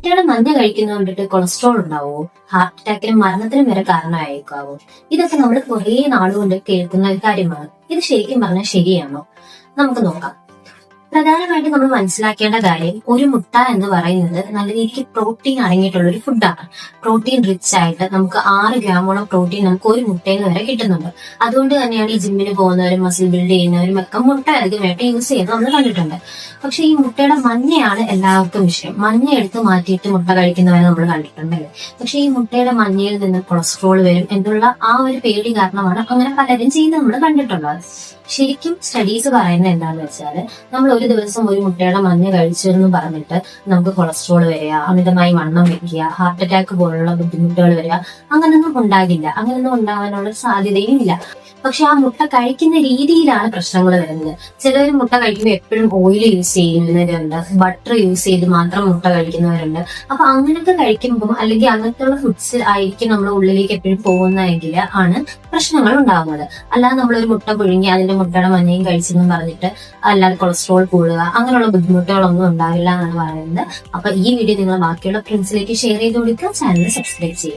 മുട്ടയുടെ മഞ്ഞ കഴിക്കുന്നതുകൊണ്ടിട്ട് കൊളസ്ട്രോൾ ഉണ്ടാവോ, ഹാർട്ട് അറ്റാക്കിനും മരണത്തിനും വരെ കാരണമായേക്കാവോ? ഇതൊക്കെ നമ്മൾ കുറെ നാളുകൊണ്ട് കേൾക്കുന്ന ഒരു കാര്യമാണ്. ഇത് ശരിക്കും പറഞ്ഞാൽ ശരിയാണോ? നമുക്ക് നോക്കാം. പ്രധാനമായിട്ട് നമ്മൾ മനസ്സിലാക്കേണ്ട കാര്യം, ഒരു മുട്ട എന്ന് പറയുന്നത് നല്ല രീതിക്ക് പ്രോട്ടീൻ അടങ്ങിയിട്ടുള്ള ഒരു ഫുഡാണ്. പ്രോട്ടീൻ റിച്ച് ആയിട്ട് നമുക്ക് 6 ഗ്രാമോളം പ്രോട്ടീൻ നമുക്ക് ഒരു മുട്ടയിൽ നിന്ന് വരെ കിട്ടുന്നുണ്ട്. അതുകൊണ്ട് തന്നെയാണ് ഈ ജിമ്മിന് പോകുന്നവരും മസിൽ ബിൽഡ് ചെയ്യുന്നവരും ഒക്കെ മുട്ട അധികമായിട്ട് യൂസ് ചെയ്യുന്നത് നമ്മൾ കണ്ടിട്ടുണ്ട്. പക്ഷെ ഈ മുട്ടയുടെ മഞ്ഞയാണ് എല്ലാവർക്കും വിഷയം. മഞ്ഞ എടുത്ത് മാറ്റിയിട്ട് മുട്ട കഴിക്കുന്നവരെ നമ്മൾ കണ്ടിട്ടുണ്ടല്ലേ. പക്ഷെ ഈ മുട്ടയുടെ മഞ്ഞയിൽ നിന്ന് കൊളസ്ട്രോൾ വരും എന്നുള്ള ആ ഒരു പേടി കാരണമാണ് അങ്ങനെ പലരും ചെയ്യുന്നത് നമ്മൾ കണ്ടിട്ടുള്ളത്. ശരിക്കും സ്റ്റഡീസ് പറയുന്നത് എന്താന്ന് വെച്ചാൽ, നമ്മൾ ഒരു ദിവസം ഒരു മുട്ടയുടെ മഞ്ഞ കഴിച്ചു എന്ന് പറഞ്ഞിട്ട് നമുക്ക് കൊളസ്ട്രോൾ വരിക, അമിതമായി വണ്ണം വെക്കുക, ഹാർട്ട് അറ്റാക്ക് പോലുള്ള ബുദ്ധിമുട്ടുകൾ വരിക, അങ്ങനൊന്നും ഉണ്ടാകില്ല. അങ്ങനൊന്നും ഉണ്ടാകാനുള്ള സാധ്യതയും ഇല്ല. പക്ഷെ ആ മുട്ട കഴിക്കുന്ന രീതിയിലാണ് പ്രശ്നങ്ങൾ വരുന്നത്. ചിലർ മുട്ട കഴിക്കുമ്പോൾ എപ്പോഴും ഓയിൽ യൂസ് ചെയ്യുന്നവരുണ്ട്, ബട്ടർ യൂസ് ചെയ്ത് മാത്രം മുട്ട കഴിക്കുന്നവരുണ്ട്. അപ്പൊ അങ്ങനത്തെ കഴിക്കുമ്പോൾ അല്ലെങ്കിൽ അങ്ങനത്തെയുള്ള ഫുഡ്സ് ആയിരിക്കും നമ്മുടെ ഉള്ളിലേക്ക് എപ്പോഴും പോകുന്നതെങ്കിൽ ആണ് പ്രശ്നങ്ങൾ ഉണ്ടാകുന്നത്. അല്ലാതെ നമ്മളൊരു മുട്ട പുഴുങ്ങി അതിന്റെ മുട്ടയുടെ മഞ്ഞയും കഴിച്ചെന്നും പറഞ്ഞിട്ട് അല്ലാതെ കൊളസ്ട്രോൾ കൂടുക അങ്ങനെയുള്ള ബുദ്ധിമുട്ടുകളൊന്നും ഉണ്ടാവില്ല എന്നാണ് പറയുന്നത്. അപ്പൊ ഈ വീഡിയോ നിങ്ങൾ ബാക്കിയുള്ള ഫ്രണ്ട്സിലേക്ക് ഷെയർ ചെയ്ത് കൊടുക്കുക, ചാനൽ സബ്സ്ക്രൈബ് ചെയ്യുക.